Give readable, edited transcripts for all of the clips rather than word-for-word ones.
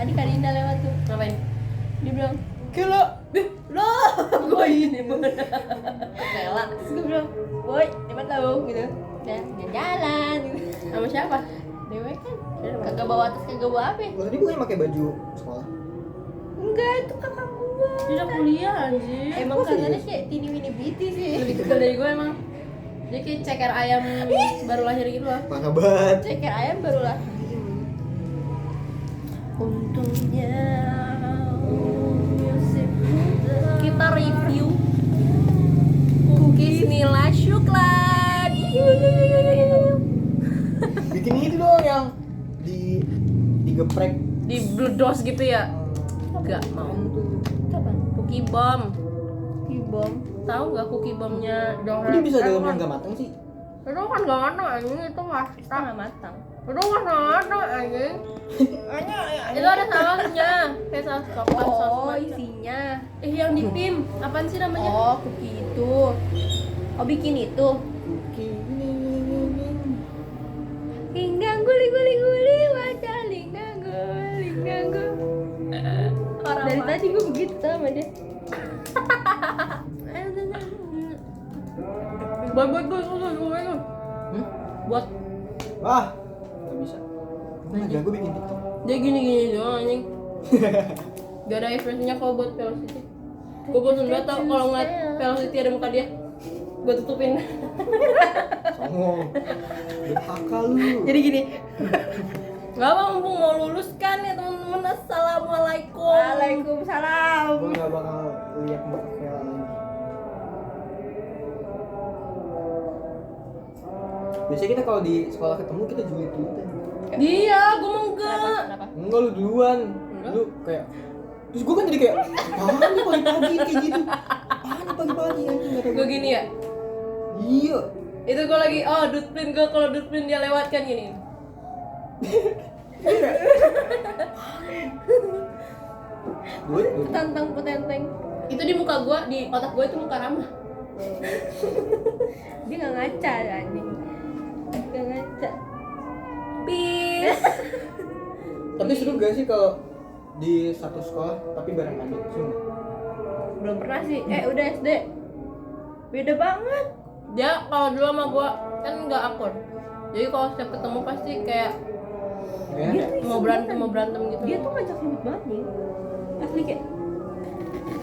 tadi Kak Dinda lewat tuh. Ngapain? Dia bilang, Kilo. lo, Oh ini bener. rela. Terus gue bilang, boy, cepat tahu gitu. Dan jalan gitu. Sama siapa? Dewe kan, kagak bawa tas, kagak bawa apa? Lo tadi bukan pakai baju sekolah? Enggak, itu kakak gua. Dia udah kuliah anjir. Emang Oh, kalian serius? kayak tini wini biti sih. Lebih kecil dari gue emang. Dia kayak ceker ayam baru lahir gitu loh. Parah banget. Ceker ayam baru lah. Untungnya Kita review cookies Nila Syuklan. Bikin itu dong yang digeprek. Di bledos gitu ya. Gak mau. Kapan? Cookie bomb. Kibom. Tahu nggak cookie bombnya Kok dia bisa dalam yang nggak matang sih? Itu kan gak matang anjing, itu mas. Setengah matang. Itu kan gak matang anjing. Itu ada sausnya, kayak saus coklat, saus Oh, matcha. isinya. Yang di PIM, apaan sih namanya? Oh, cookie itu. Oh, bikin itu. Linggang guli guli guli wajah linggang guli. Orang Dari apa? tadi gue begitu sama dia. Buat buat Wah, nggak bisa. Nggak jago bikin TikTok. dia gini doang anjing. Gak ada ekspresinya kalau buat Velocity. Gue bosan banget tau kalau ngeliat Velocity ada muka dia. Gue tutupin. Songong. Durhaka lu. Jadi gini. Gak apa, mumpung mau lulus kan ya teman-teman. Assalamualaikum. Waalaikumsalam. Gua nggak bakal lihat Mbak Vela lagi. Biasanya kita kalau di sekolah ketemu kita julid-julidan. Dia, gue mau enggak. Kenapa? Enggak, lu duluan. Enggak. Lu kayak terus gue kan jadi kayak apaan nih pagi-pagi kayak gitu. Apaan nih pagi-pagi anjing enggak tahu. Gue gini ya. Iya. Itu gue lagi, oh dutpin gue, kalau dutpin dia lewat kan gini. Gue Tantang petenteng. Itu di muka gue, di otak gue itu muka ramah. Dia nggak ngaca anjing. Nggak ngaca. Peace. tapi seru gak sih kalau di satu sekolah tapi bareng adik semua? Belum pernah sih. Udah SD. Beda banget. Dia kalau dulu sama gue kan nggak akur. Jadi kalau setiap ketemu pasti kayak Kayaknya mau berantem gitu. Dia tuh ngajak ribut banget nih. Asli kayak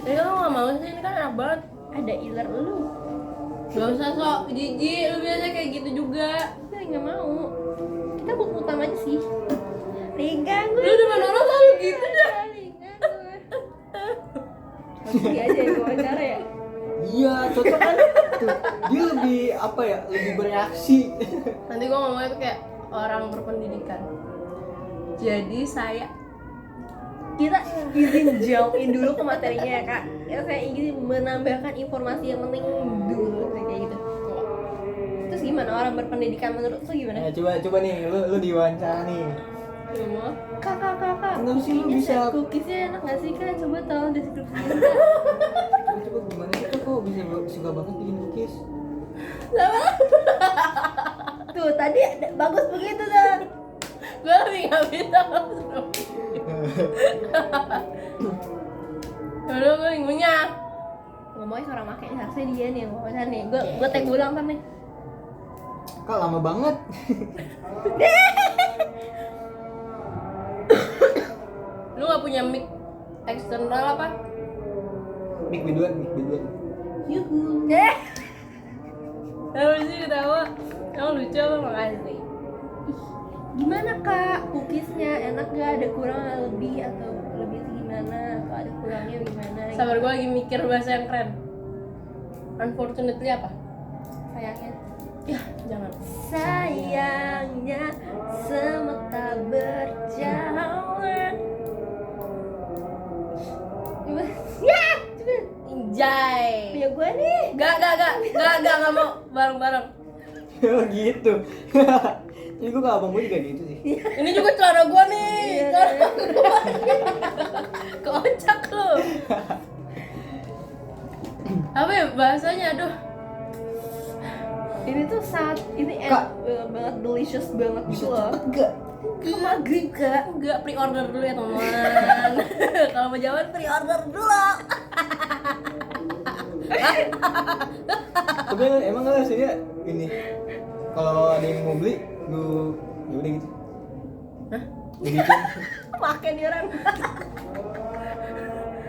Jadi kan lo nggak mau sih, ini kan enak banget. ada iler lu. Gak usah sok jijik, lu biasa kayak gitu juga. Kita nggak mau. Kita buat utama aja sih. Linggang gue. Lu depan orang selalu gitu dah. Linggang gue. Pasti aja yang wawancara ya. iya, cocok kan? Tuh, dia lebih apa ya? Lebih bereaksi. Nanti gue ngomongnya tuh kayak orang berpendidikan. Jadi Kita izin jauhin dulu ke materinya ya kak. Ya, saya ingin menambahkan informasi yang penting dulu kayak gitu. Terus gimana orang berpendidikan menurut lu gimana? Nah, coba nih, lu diwawancara nih. semua Kakak. Kenapa sih lu Cookiesnya- bisa- Cookiesnya enak gak sih kak? Coba tolong deskripsiin. Coba gimana sih kok bisa suka banget bikin cookies? Tuh tadi bagus begitu tuh. gue lebih nggak bisa. Aduh, gue ngunyah. Ngomongnya suara makanya harusnya dia nih yang wawancara nih. Gue tag ulang kan nih. Kak lama banget. Lu nggak punya mic eksternal apa? Mik biduan. Yuhu. Apa sih ketawa? Emang lucu apa makasih? Gimana kak? Cookiesnya enak gak? Ada kurang lebih atau lebih gimana? Atau ada kurangnya gimana? Sabar, gue lagi mikir bahasa yang keren. Unfortunately apa? Sayangnya. Ya, jangan. Sayangnya semesta berjalan. Coba. Ya, coba. Injay. Punya gue nih. Gak mau bareng-bareng. Oh gitu. Jadi gue ke abang gue juga gitu sih. Ini juga celana gua nih. Iya, Celana gua. Kocak lu. Apa ya bahasanya? Aduh. Ini tuh saat ini Kak. banget delicious banget Bisa gitu loh. cepet gak? Ke maghrib kak. Enggak, pre-order dulu ya teman. Kalau mau jawaban pre-order dulu. Tapi emang nggak sih ya ini. Kalau ada yang mau beli, lu ya udah gitu. Hah? Dibikin. Pakai dia orang.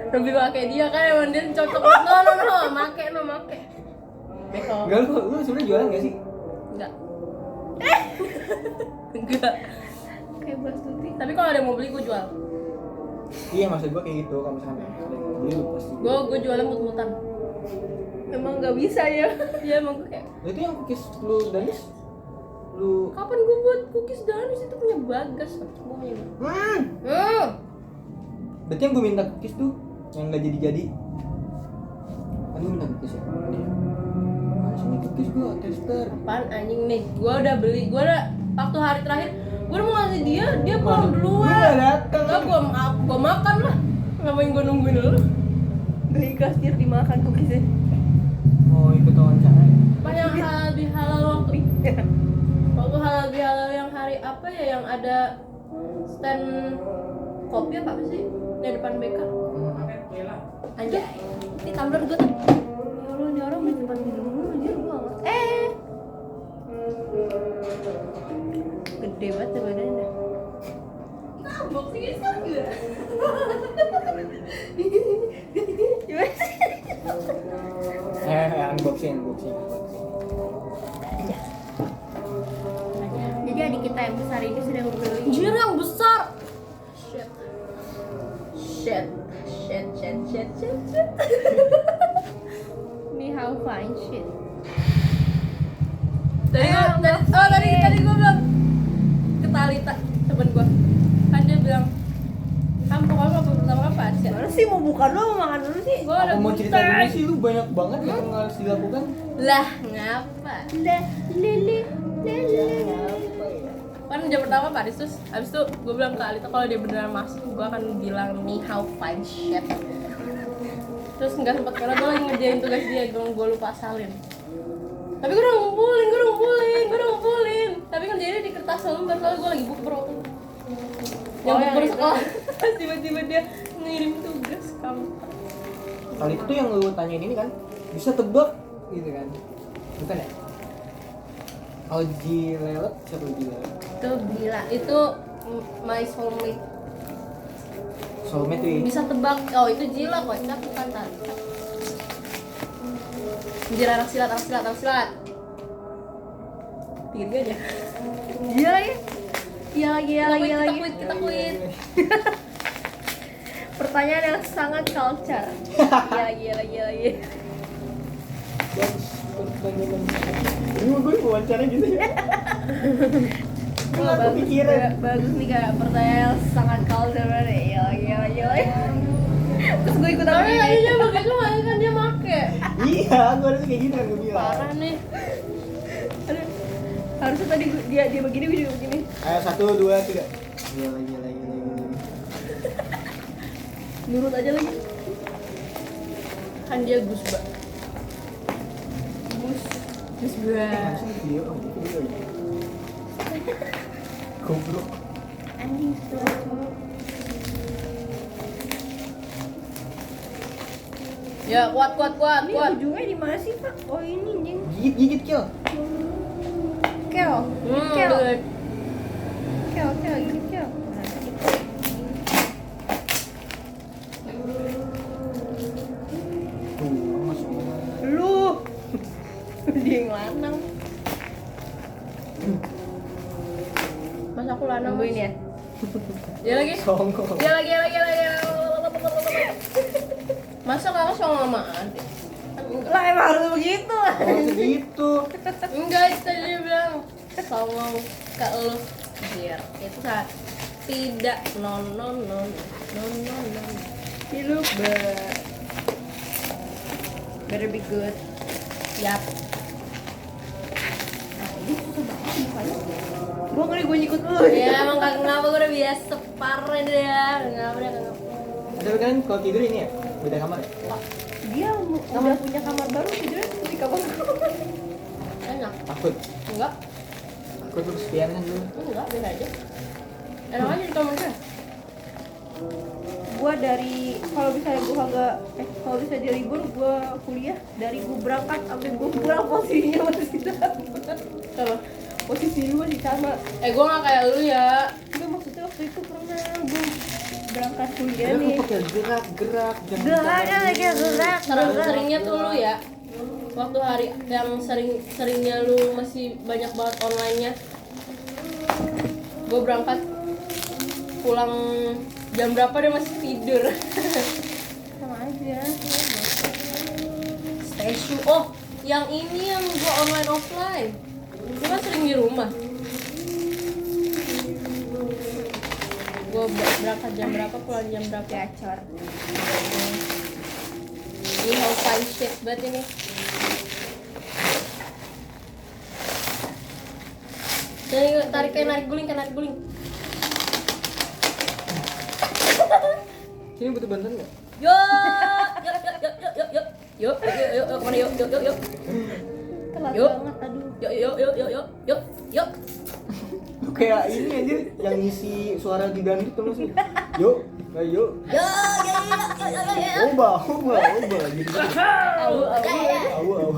Lebih pakai dia kan emang dia cocok. No, make. Beko. Enggak, lu sebenarnya jualan nggak sih? Enggak. Enggak. Kayak Bas Tuti. Tapi kalau ada yang mau beli gue jual. Iya, maksud gua kayak gitu. Kalau misalnya ada yang mau beli, lu pasti. Gue jualnya mut-mutan. Emang nggak bisa ya. Iya emang gue kayak. Nah, itu yang cookies lu danis, lu. Kapan gue buat cookies danis itu punya Bagas. Gue punya. Berarti yang gua minta cookies tuh yang nggak jadi. Kan gua minta cookies ya. Mana sih nih cookies gua tester? Apaan anjing nih? Gue udah beli. Gue udah waktu hari terakhir. Gue udah mau ngasih dia pulang duluan. Dia datang. Enggak, gue makan lah. Ngapain gue nungguin dulu? Gak ikhlas dia dimakan cookiesnya. Mau ikut wawancara. Apa yang halal waktu halal bihalal yang hari apa ya yang ada stand kopi apa sih di depan BK? Anjay, ini tumbler gue tuh. Ya Allah, ini orang di tempat minum mulu anjir banget. Gede banget ya badannya. Unboxingnya sekarang juga. Gimana sih? Unboxing. Jadi adik kita yang besar ini sedang membeli. Anjir yang besar. Shit. Ini how fine shit. Tadi gue bilang ke Talita temen gue. Kan dia bilang, "Kamu pokoknya mau pertama apa sih?" Gimana sih mau buka dulu mau makan dulu sih? Gue ada Aku mau cerita dulu sih, lu banyak banget yang harus dilakukan. Lah, ngapa? Lele. Kan jam pertama Paris terus abis itu gue bilang ke Alita kalau dia beneran masuk gue akan bilang nih how fine shit. Terus nggak sempet karena gue lagi ngerjain tugas dia, gue lupa salin. Tapi gue udah ngumpulin. Tapi ngerjainnya di kertas lembar soalnya gue lagi bukber. Yang bukber itu. sekolah. Tiba-tiba dia ngirim tugas kamu. Kali itu yang lu tanyain ini kan, bisa tebak gitu kan? Bukan ya? Oji Lelet, siapa Oji Lelet? Tuh gila. Itu my soulmate. Soulmate tuh ya? Bisa tebak. Oh itu Jila kok, tapi bukan Talita. Anjir anak silat. Pikir aja. Iya lagi. Iya lagi. Kita quit. Pertanyaan yang sangat culture. Iya lagi. Bagus, pertanyaan. Ini mau gue wawancara gitu ya? Nggak kepikiran. Bagus nih kak, pertanyaan yang sangat culture. Iya lagi. Terus gue ikutan Tapi begini. kayaknya begitu kan dia make. Iya, gue harus kayak gitu kan gue bilang. Parah nih. Aduh, harusnya tadi dia begini, gue juga begini. Ayo 1, 2, 3. Gila. Nurut aja lagi. Kan dia Gusba. Gusba. Langsung video, video ya. Goblok. Anjing suara. Ya kuat. Ini ujungnya di mana sih pak? Oh ini anjing. Gigit kill. Kel. Good. Kel. Tuh, masuk. Lu. Dia yang lanang. Mas aku lanang. Nungguin ya. Dia lagi. Songkok. Dia lagi. Masa kamu sama-samaan? Lah emang harus begitu. Oh, segitu. Enggak, itu tadi dia bilang songong ke lu. Biar itu kan tidak non. You look bad. Better be good. Yap. Gue ngeri gue nyikut lu. Ya emang kagak ngapa, gue udah biasa parah deh ya. Ngapa. Tapi kan kalau tidur ini ya, beda kamar ya? Dia udah punya kamar baru tidurnya di kamar. Enak. Takut. Enggak. Takut terus pianan dulu. Enggak, beda aja. Enak aja di kamar gue. Gua dari kalau misalnya gua kagak kalau bisa di libur gua kuliah dari gua berangkat sampai gua pulang posisinya masih sama. Apa? Posisi lu masih sama. Gue nggak kayak lu ya. Enggak, maksudnya waktu itu pernah gua berangkat kuliah Karena nih. aku pakai gerak Gerak. Seringnya tuh lu ya. Waktu hari yang seringnya lu masih banyak banget online-nya. Gue berangkat pulang jam berapa dia masih tidur. Sama aja. Station. Oh, yang ini yang gue online offline. Gue kan sering di rumah. Gue berangkat jam berapa, pulang jam berapa? Gacor. Ini how fine shit banget ini. Jadi tarik kayak narik guling. Sini butuh bantuan nggak? Yuk, kemana yuk. Telat Yuk. banget, aduh. Yuk. Lu kayak ini aja yang ngisi suara di band itu masih. Yuk, ayo. Ubah gitu. Awu.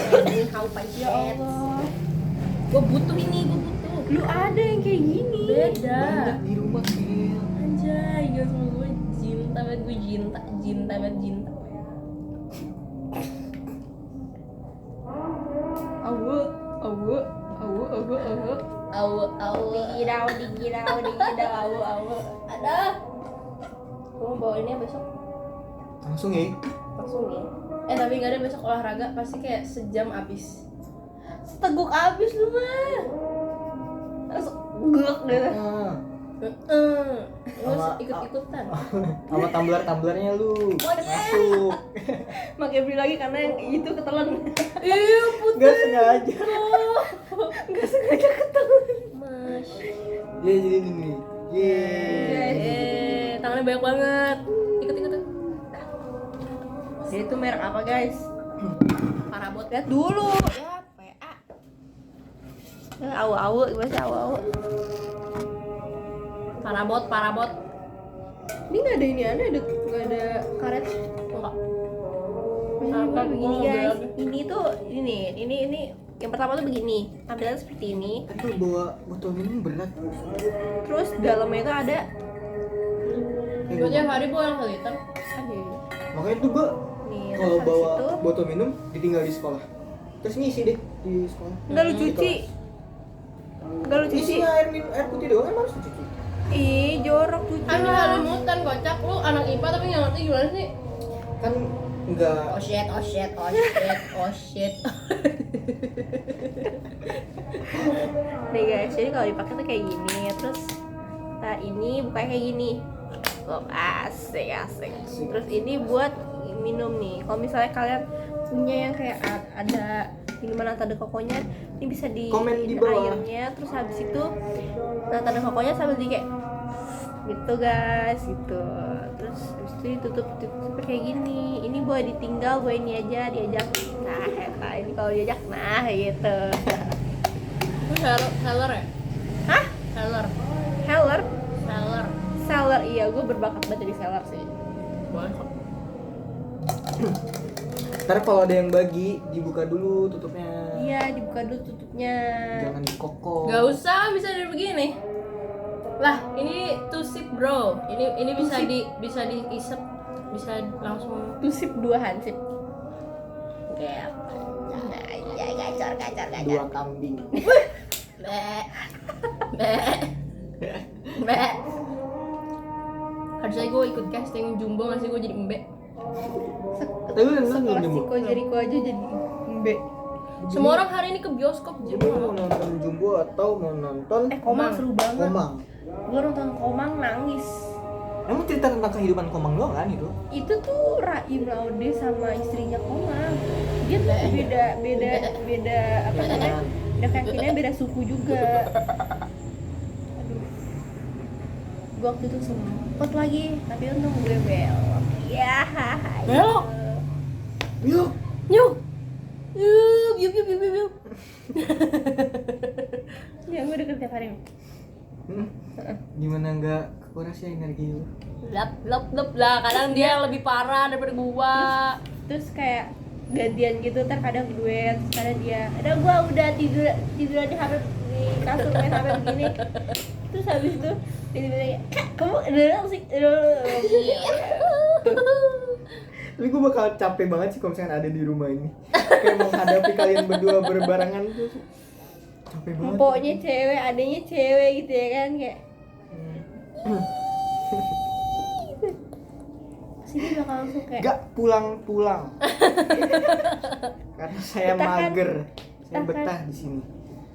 Ini how fine Ya shit. Allah. Gue butuh ini, Lu ada yang kayak gini. Beda. Banyak di rumah Kel. Anjay, gak sama gue cinta banget. Awu. Digidau, awu. Ada. Gue mau bawa ini ya besok. Langsung ya. Langsung nih. Tapi gak ada besok olahraga pasti kayak sejam abis. Seteguk abis lu mah. Langsung gek gitu. Lu Sama- ikut-ikutan. Sama tumbler-tumblernya lu. Masuk. Makanya beli lagi karena yang itu ketelan. Iya putih. Gak sengaja. Gak sengaja ketelan. Mas. Ye jadi ini nih. Ye. Tangannya banyak banget. Ikut. Dia itu merek apa guys? Parabot. Lihat dulu. Ya PA. Awu gimana awu. Parabot. Ini nggak ada ini aneh, nggak ada karet. Enggak. Apa begini Gua guys? ngambil Ini tuh ini yang pertama tuh begini. Tampilannya seperti ini. Itu bawa botol minum berat. Terus dalamnya itu ada. Gue tiap hari bawa yang seliter. Aduh. Makanya tuh gua Nih, kalau terus bawa habis itu botol minum ditinggal di sekolah. Terus ngisi deh di sekolah. nggak lu cuci. Nggak lu cuci. Isinya air putih doang kan harus dicuci. Ih, jorok cuci. Kan lu halimutan kocak, lu anak IPA tapi nggak ngerti gimana sih? Kan enggak Oh shit. Nih guys, jadi kalau dipakai tuh kayak gini. Terus nah ini bukanya kayak gini. Oh, asik. Terus ini buat minum nih. Kalau misalnya kalian punya yang kayak ada minuman nata de coconya, ini bisa di Komen di bawah. airnya. Terus habis itu nata de coconya sambil di kayak gitu guys, gitu. Terus habis itu ditutup seperti kayak gini. Ini boleh ditinggal, boleh ini aja diajak. Nah, ini kalau diajak, nah gitu. Lu seller ya? Hah? Seller. Seller, iya, gue berbakat banget jadi seller sih. Boleh kok. Ntar kalau ada yang bagi dibuka dulu tutupnya. Iya, dibuka dulu tutupnya. Jangan dikokok. Gak usah, bisa dari begini. Lah, ini two sip bro. Ini bisa diisep, bisa langsung. Tusip dua hansip. Kayak ya gacor. Dua kambing. Be. Harusnya gue ikut casting Jumbo nggak sih gue jadi embe. Tapi lu nonton Sekelas belum Ciko Jericho aja jadi embe. Semua orang hari ini ke bioskop Jumbo mau Jumbo. nonton Jumbo atau mau nonton Komang Komang. seru banget. Komang? Gue nonton Komang nangis. Emang cerita tentang kehidupan Komang doang kan itu? Itu tuh Raim Laude sama istrinya Komang. Dia tuh beda apa namanya? Beda keyakinannya, beda suku juga. Aduh. Gue waktu itu sempet lagi, tapi untung gue belok. Ya. Belok? Yuk. Yuk. Yuk. Ya gue gue denger tiap hari. Gimana nggak kekuras ya energi lu? Lap lah, kadang dia yang lebih parah daripada gua. Terus kayak gantian gitu, kadang duet, kadang dia. Ada gua udah tidur di HP di kasur main HP begini. Terus habis itu tiba-tiba Kak, kamu udah musik. Tapi gue bakal capek banget sih kalau misalnya ada di rumah ini. Kayak menghadapi kalian berdua berbarengan tuh capek banget. Pokoknya cewek, adanya cewek gitu ya kan kayak. Sini bakal langsung kayak. Gak pulang-pulang. Karena saya Kita kan- mager. Saya kita kan- betah di sini.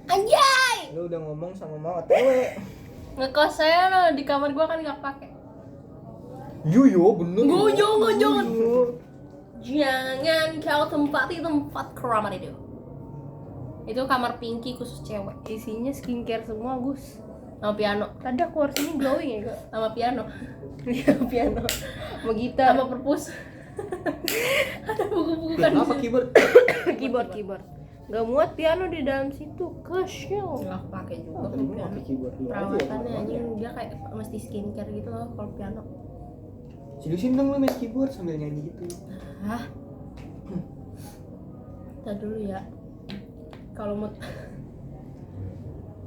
Anjay. Lu udah ngomong sama mau OTW. Ngekos saya loh di kamar gua kan nggak pakai. Yo bener. Jangan. Yo. Jangan kau tempati tempat keramat itu. Itu kamar Pinky khusus cewek. Isinya skincare semua, Gus. Sama piano. Tadi aku keluar sini glowing ya, kok. Sama piano. Iya, piano. Sama gitar. Sama perpus. Ada buku-buku kan. Apa keyboard? keyboard. Gak muat piano di dalam situ. Kecil. Nggak pakai juga Tadi gue piano. pakai keyboard dulu aja. Perawatannya anjing dia kayak mesti skincare gitu loh kalau piano. Seriusin dong lu main keyboard sambil nyanyi gitu. Hah? Kita dulu ya. Kalau mau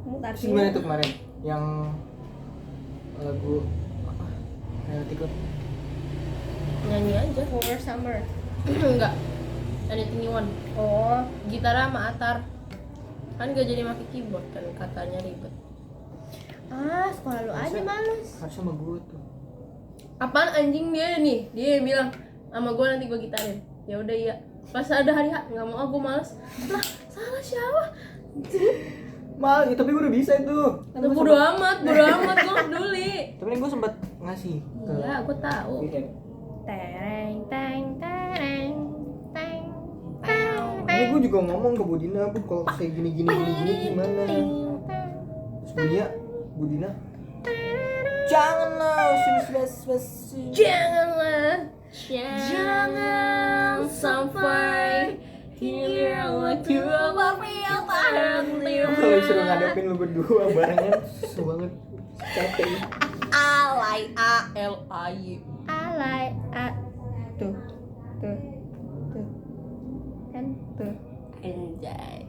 Mutar Terus gimana tuh kemarin? Yang lagu apa? Relatif Club. nyanyi aja. Over Summer. Enggak. Anything you want. Oh, Gitar sama Atar. Kan gak jadi pakai keyboard kan katanya ribet. sekolah lu aja males. Harusnya sama gue tuh. Apaan anjing dia nih? Dia yang bilang sama gue nanti gue gitarin. Ya udah iya. Pas ada hari H nggak mau, gue males. Lah salah siapa? Mal, ya, tapi gue udah bisa itu. Kan gua Bodo sempet- amat, bodo amat, gue peduli. Tapi kan gue sempet ngasih ke Iya, gue tahu. Weekend. Tereng teng tereng teng. Ini gue juga ngomong ke Budina, Bu, kalau saya gini gimana? Terus Budina, janganlah, Janganlah, jangan sampai hilang waktu kalau disuruh ngadepin lu berdua barengan, susah banget, capek. alay alay Alay tuh kan tuh. anjay.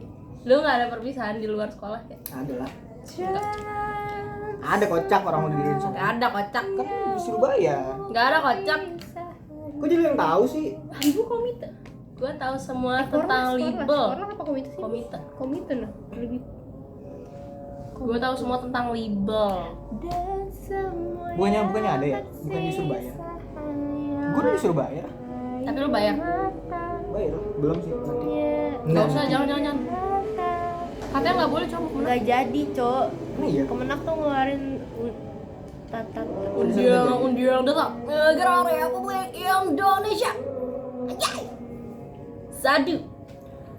Lu nggak ada perpisahan di luar sekolah ya? Ada lah, Jangan ada kocak orang mau diriin Nggak sana. ada kocak. Kan di Surabaya. Nggak ada kocak. Kok jadi yang tahu sih? Ibu komite. Gue tahu semua tentang label. Korlas apa komite sih? Komite. Komite nah, lebih. Gue tahu semua tentang label. Dan semua Bukannya ada ya? Bukan di Surabaya. Gue udah di Surabaya. Tapi lu bayar. Bayar belum sih nanti. Nggak usah, jangan. Katanya nggak boleh coba kemenang. Nggak jadi, Cok. Nah iya. Kemenak tuh ngeluarin tatat Undian detak negara Republik Indonesia. Anjay. Sadu.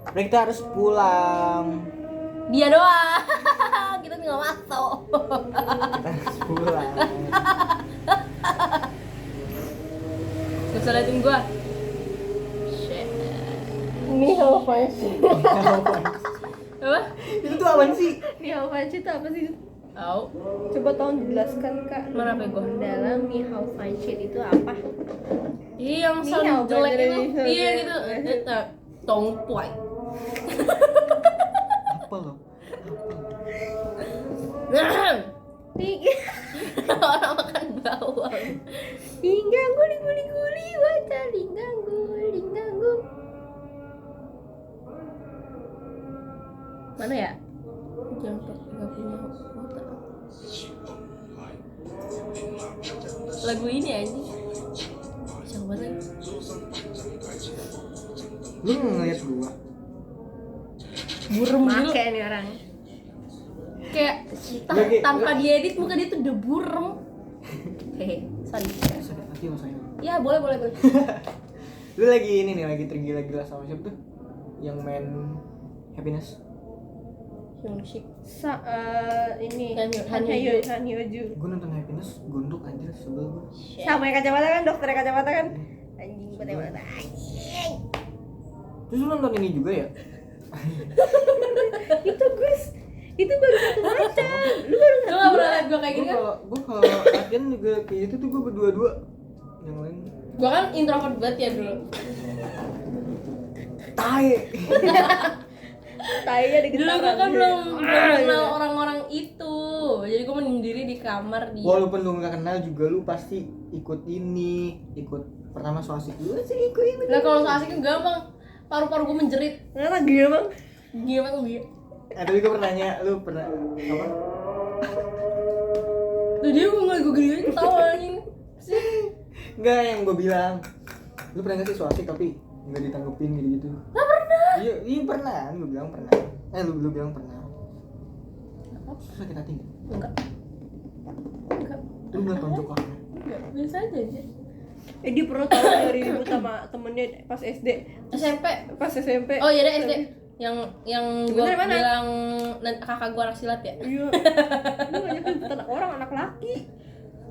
Berarti kita harus pulang. Dia doang. Kita tinggal masuk. Kita harus pulang. Gak usah liatin gua. Shit. ini apa sih? Apa? Itu tuh apaan sih? Ini apa sih itu apa sih? Tahu. Coba tolong dijelaskan, Kak. Mana apa gua? Dalam Mihao Fine Shit itu apa? Iya yang Ini sound yang jelek belajar itu. ini. Iya gitu. Tong tuai. Apa lo? Orang makan bawang. Linggang guli waca linggang ganggu. Mana ya? Jangan nggak punya otak. Lagu ini anjing. Coba lagi. Lu ngeliat gua. Burem dulu. Make nih orang. Kayak Lagi- tanpa diedit muka dia tuh udah burem. Hehe, sorry. Nanti masalah. Ya boleh. Lu lagi ini nih, lagi tergila-gila sama siapa tuh? Yang main Happiness. Hyunshik. Ini Han Hyoju. Gua nonton Happiness, gondok anjir sebel gua. Sama yang kacamata kan, dokter kacamata kan. Anjing kacamata. Anjing. Terus lu nonton ini juga ya? Itu Gus. Itu baru satu macam. Lu baru Lu nggak pernah liat gue kayak gini kan? Gue kalau latihan juga kayak gitu tuh gue berdua-dua. Yang lain Gue kan introvert banget ya dulu. tae. tainya di Dulu gue getaran. kan belum kenal orang-orang itu. Jadi gue menyendiri di kamar dia. Walaupun lu nggak kenal juga lu pasti ikut pertama so asik dulu sih ikut. Nah kalau so asik kan gampang. Paru-paru gue menjerit. Kenapa gila bang? Gimana tuh dia? Ada juga pernah nanya, lu pernah apa? Tuh dia gue ngeliat gue gini ketawa anjing. Sih. Enggak, yang gue bilang. Lu pernah nggak sih so asik tapi nggak ditanggepin gitu? Gak pernah. Iya pernah, gue bilang pernah. Lu bilang pernah. Terus sakit hati nggak? Enggak. Enggak. Lu nggak tonjok orang? Enggak. Biasa aja aja. Dia pernah tahu dari ribut sama temennya pas SD, SMP. pas SMP. Oh iya deh SD. Yang gue Bener, mana? bilang kakak gue anak silat ya. Iya. Lu ngajak ribut anak orang, anak laki.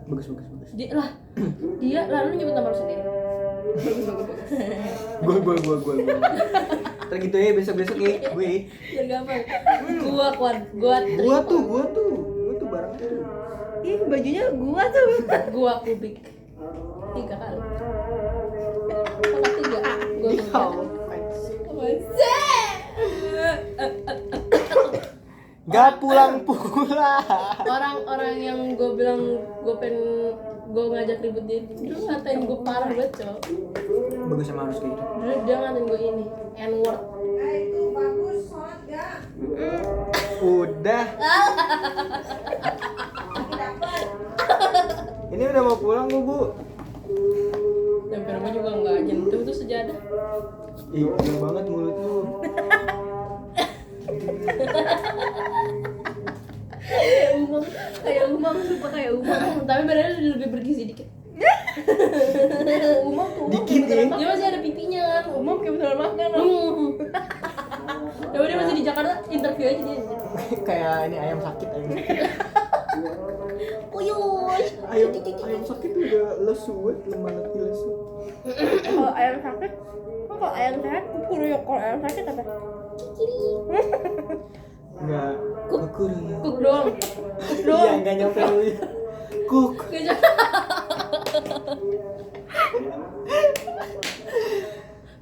Bagus. Dia lalu nyebut nama lu sendiri. Gue. Ntar gitu ya besok ya gue. Biar gampang. Gua tuh barang tuh. Ih, bajunya gua tuh. Gua kubik 3 kali. Kalau 3 gua kubik. Gak pulang. Orang-orang yang gue bilang gue ngajak ribut dia dulu ngatain gue parah banget cowok. Bagus sama harus kayak gitu. Dulu dia ngatain gue ini N-word. Itu bagus, sholat gak? Udah. Ini udah mau pulang Bu. Dan gue juga nggak nyentuh tuh sejadah. Ih, gede banget mulut lu. Kayak umam, sumpah kayak umam. Tapi badannya lebih bergizi dikit. Umam tuh. Dikit ya. Dia masih ada pipinya kan. Umam kayak beneran makan. Ya dia masih di Jakarta, interview aja dia. Kayak ini ayam sakit. Uyuy. Ayam sakit tuh udah lesu banget, lemah letih lesu. Kalau ayam sakit, kalau ayam sehat kukuruyuk. Kalau ayam sakit apa? Enggak. Kukur ya. Kuk doang. Iya, enggak nyampe lu. Kuk.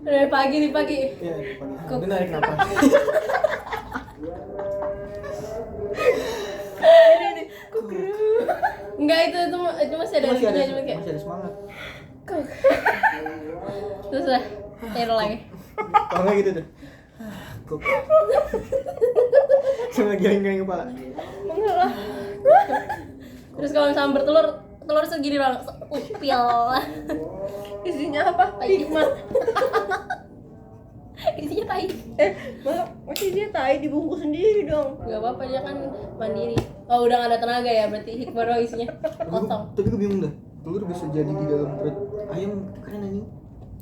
Dari pagi nih pagi. Iya, pagi. Benar kenapa? Ini Enggak itu masih ada Masih ada, lucunya, cuma kayak masih ada semangat. kuk. Terus lah, terus lagi. Kalau nggak gitu tuh. Kuk. Cuma giling-giling kepala. enggak lah. Terus kalau misalnya telur segini doang, upil. Isinya apa? Hikmah. Isinya tai. Masih dia tai dibungkus sendiri dong. Gak apa-apa, dia kan mandiri. Oh udah gak ada tenaga ya, berarti hikmah doang isinya kosong. Tapi gue bingung dah. Telur bisa jadi di dalam perut ayam, keren anjing.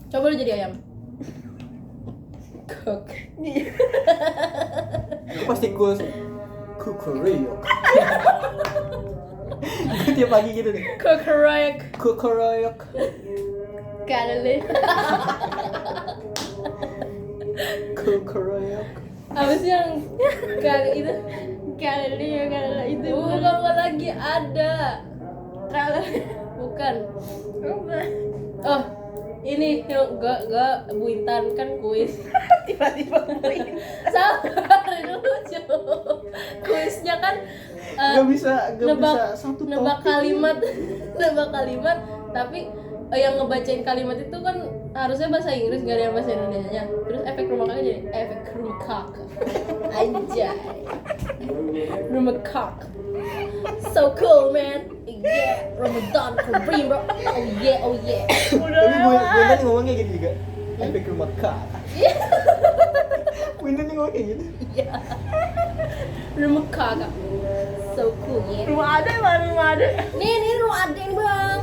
Coba lu jadi ayam. Kuk. Gue pasti cool sih. Kukuruyuk. Gue tiap pagi gitu deh. Kukuruyuk. Kukuruyuk. Kali. Kukuruyuk. Apa sih yang kali itu? Kali itu. Bukan lagi ada. Bukan. Oh, ini yang gak Bu Intan kan kuis. Tiba-tiba ngomongin. Sabar dulu lucu. Kuisnya kan Gak bisa satu nebak kalimat, tapi yang ngebacain kalimat itu kan harusnya bahasa Inggris, gak ada yang bahasa Indonesia. Terus efek rumah kakak jadi efek rumah kakak. Anjay. Rumah kakak. So cool man. Yeah, Ramadan Kareem bro. Oh yeah. Udah Tapi gue lewat. tadi ngomongnya gitu juga. Efek rumah kak. Gue tadi ngomong kayak gitu. Rumah kakak. So cool ya. Rumah ada emang rumah ada. Nih rumah ada nih bang.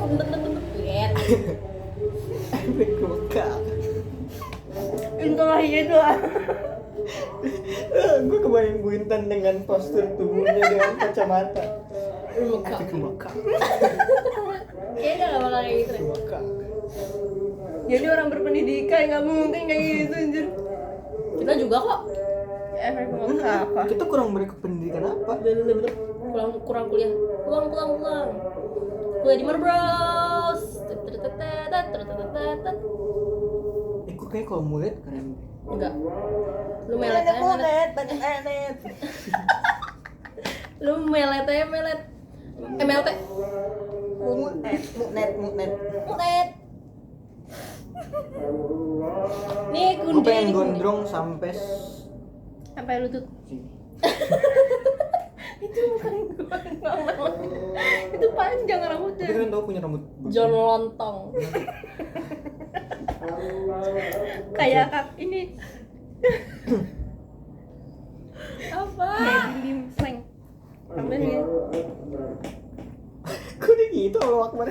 Yeah. Efek rumah kak. Itulah itu lah. Gue kebayang Bu Intan dengan postur tubuhnya dengan kacamata. Rumah Efek kakak. rumah kak. Kayaknya gak bakal kayak gitu deh. Rumah kak. Jadi orang berpendidikan nggak mungkin kayak gitu anjir. Kita juga kok. efek apa? Kita kurang berpendidikan apa? kurang kuliah. Pulang. Kuliah di mana, Bros? Kok kayak kalau mulet keren. Enggak. Lu melet aja melet. Lu melet aja melet. MLT. Munet. Nih Gue kunci pengen nih. gondrong sampai Sampai lutut. sini. Itu bukan gondrong. Itu panjang rambutnya. Tapi kalian tahu punya rambut John Lontong. Kayak kak ini. Apa? Kayak di slang. Sampai sini. Kok dia gitu Allahu Akbar?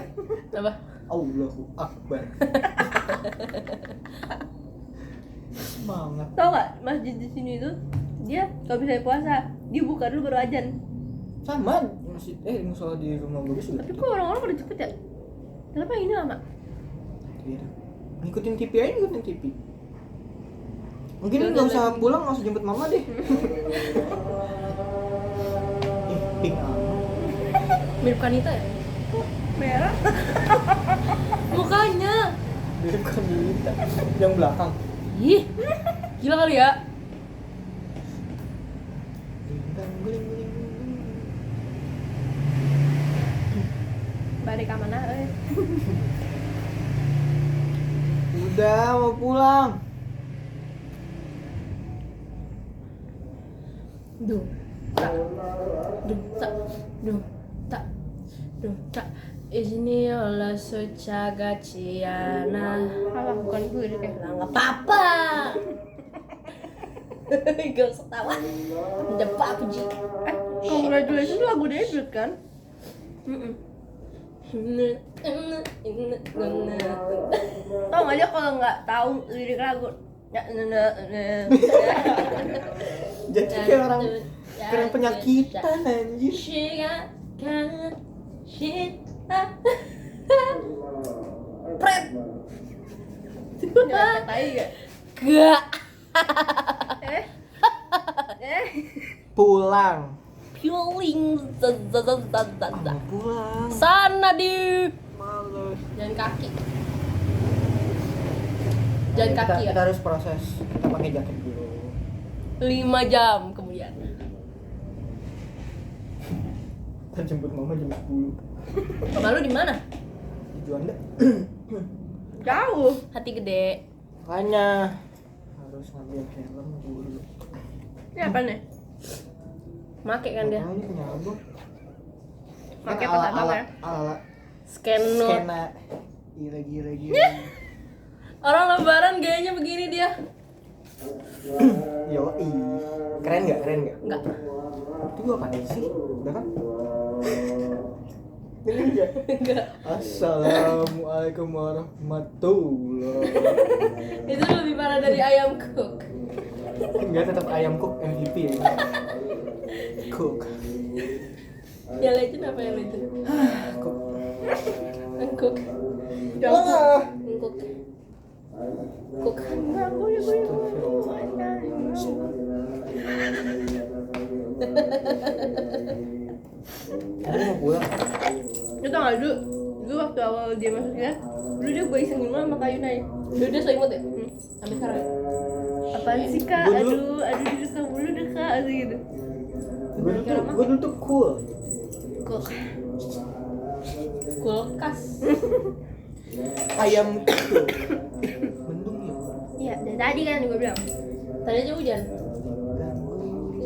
Apa? Allahu Akbar. Semangat. Tau gak masjid di sini tuh dia kalau misalnya puasa dia buka dulu baru ajan. Sama masih musola di rumah gue sudah. Tapi kok orang-orang pada cepet ya? Kenapa ini lama? Iya. Ngikutin TV aja, ngikutin TV. Mungkin nggak usah pulang, nggak usah jemput mama deh. Pink Mirip Kanita ya? Merah. Mukanya. mirip Kanita yang belakang. Ih. Gila kali ya. Balik ke mana? Udah mau pulang. Duh. Tak. Ini olah Socaga Ciana. Salah bukan gue deh kayak. Lah nggak apa-apa. Gak usah tawa. Udah apa Ji? Congratulations lagu debut kan? Tau gak aja kalau nggak tahu lirik lagu. Jadi kayak orang keren penyakitan anjir. Pret. Ya, tai gak? Gak. Eh? Pulang. Puling. Mau pulang. Sana di. Males. Jalan kaki. Jalan kaki ya. Kita harus proses. Kita pakai jaket dulu. 5 jam kemudian. Kita jemput mama jam 10. Rumah lu di mana? Di Juanda. Jauh. Hati gede. Makanya harus ngambil helm dulu. Ini apa nih? Make kan dia. Oh, ini punya abang. Pakai Ala- apa ala- ya? ala Scan note. skena. Gila. Orang lebaran gayanya begini dia. Yoi. Keren nggak? Enggak. Itu gua apaan sih? Udah kan? Ini enggak? Enggak. Assalamualaikum warahmatullahi. Itu lebih parah dari ayam cook. Enggak, tetap ayam cook MVP ya. Cook. Yang legend apa yang legend? Cook. Engkuk. Wah. Engkuk. Cook. Aku mau pulang. Lu tau gak dulu waktu awal dia masuk ya, dulu dia gue isengin mulu sama Kak Yunai. Dulu dia so imut ya? Sampai sekarang ya? Apaan sih kak? Gua dulu- Aduh duduk mulu deh kak, asli gitu. Gue dulu tuh cool. Kok Kulkas. Ayam cook. Mendung ya. iya dari tadi kan gue bilang. Tadi aja hujan.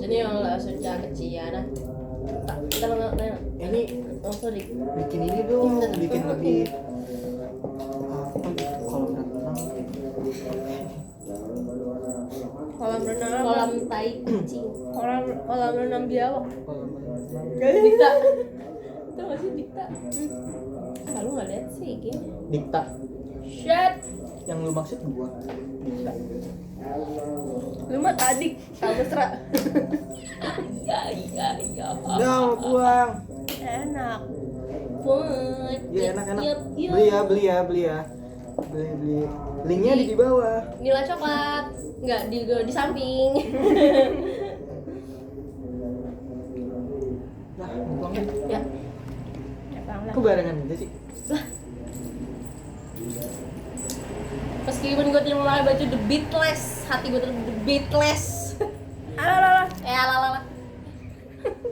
Ini yang langsung jangan kecian. Tak, kita nggak. Ini Oh sorry. bikin ini dong, bikin lebih apa gitu, kolam renang. Kolam renang apa? Kolam tai kucing. Kolam renang biawak. Kolam renang. Dikta. Itu nggak sih dikta? Kalau nggak lihat sih gini. Dikta. Shit. Yang lu maksud gua. Dikta. Lu mah tadi sama mesra. Ya. Udah mau pulang. Enak. Put. Ya enak. Yep. Beli ya. Beli. Linknya di bawah. Nila coklat. Enggak di samping. Lah, ngomongnya. Ya. Ya bang lah. Kok barengan aja sih? Meskipun gue tidak memakai baju The Beatles, hati gue tetap The Beatles. Alah. Alala.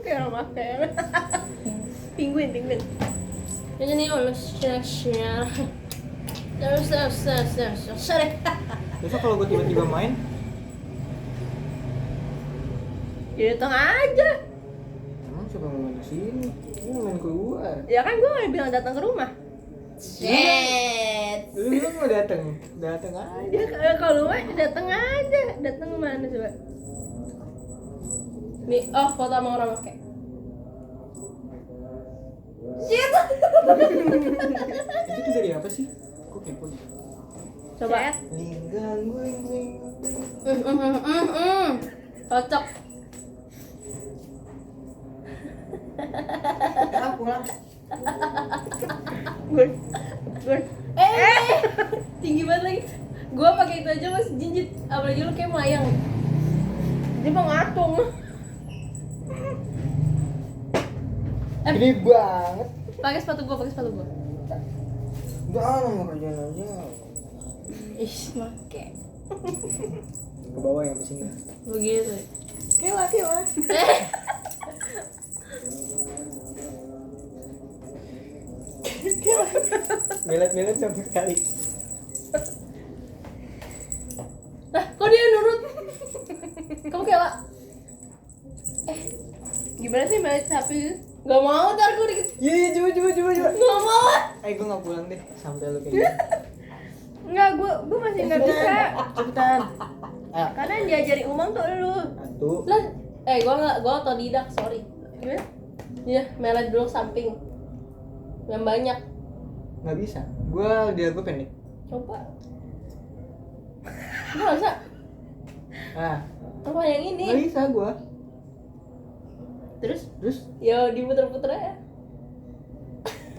Kayak rumah kayak. Penguin. Yang ini share. Terus. Besok kalau gue tiba-tiba main, Ya datang aja. emang siapa yang mau main kesini? Ini main keluar. Ya kan gue udah bilang datang ke rumah. Shit. Lu bilang mau datang aja. Ya kalau mah datang aja. Datang mana coba? Nih, foto sama orang pakai. Shit. Itu tuh dari apa sih? Kok kepo nih? Coba. Linggang gue. Cocok. Pulang. Gun. Tinggi banget lagi. Gua pakai itu aja masih jinjit. Apalagi lu kayak melayang. Dia mau ngatung. Gede banget. Pakai sepatu gua. Udah mau kerjaan aja. Ih, make. Ke bawah ya, ke sini. Begitu. Kela. Melet sampai sekali. Nah, kok dia nurut? Kamu kayak lah. Gimana sih main sapi? Gak mau, ntar gue dikit. Iya, coba. Gak mau. Gue nggak pulang deh sampai lu kayak gitu. Enggak, gue masih nggak bisa. Cepetan. Ayo. Karena yang diajarin Umang tuh lu. Satu. Lah, gue otodidak, sorry. Gimana? Iya, melet dulu samping. Yang banyak. Nggak bisa. Dia pendek. Coba. Nggak bisa. Ah, Apa yang ini? nggak bisa gue. Terus? Ya diputer-puter aja.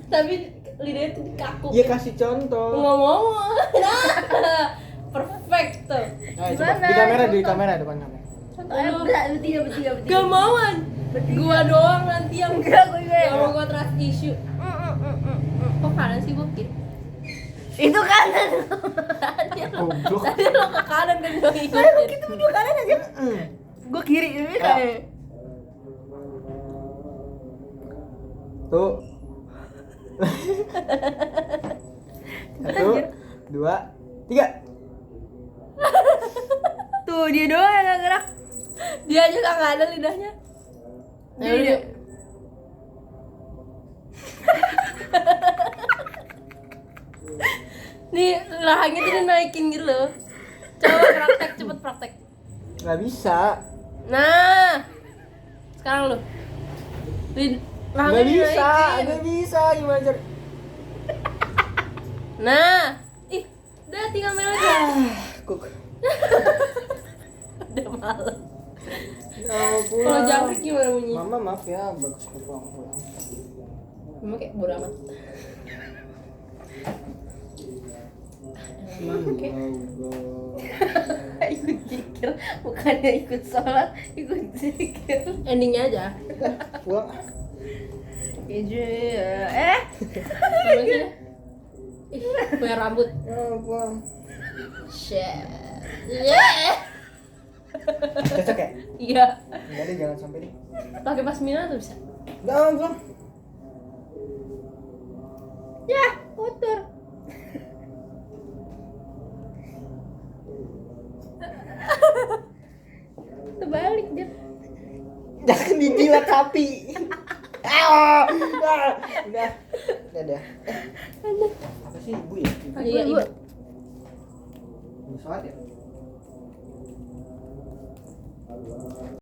Tapi lidahnya tuh dikaku. Ya kasih contoh. Nggak mau. Nah, perfect tuh. Nah, coba. Gimana? Di kamera depan kamera. Contoh aja bertiga. Gak mauan. Gua doang nanti yang Enggak, gue gak mau gua trust issue. Kok kanan sih bukit? Itu kanan. Goblok. Tadi lo ke kanan kan gua Kayak ngikutin. gitu dua kanan aja. Gue kiri ini kayak. Tuh. 1, 2, 3. Tuh dia doang yang gak gerak. Dia aja gak ada lidahnya. Dia. Nih rahangnya tuh dinaikin gitu loh. Coba praktek, cepet praktek. Nggak bisa. Nah, sekarang lo. Rahangnya dinaikin. Nggak bisa. Gimana cara? Nah, udah tinggal main aja. Kuk. Udah malam. Pulang. Kalau jangkrik gimana bunyi? Mama maaf ya, bagus pulang. Mama kayak bodo amat. Oke. Ikut zikir, bukannya ikut sholat, ikut zikir. Endingnya aja. Pulang. Gimana sih? Punya rambut. Pulang. Shit. Yeah. Cocok ya? Iya. Enggak deh, jangan sampai deh. Pakai pasmina tuh bisa. Jangan pulang. Ya, kotor. Terbalik dia. Jangan dijilat sapi. Udah. Apa sih ibu ya? Iya, ibu. Ibu sholat ya?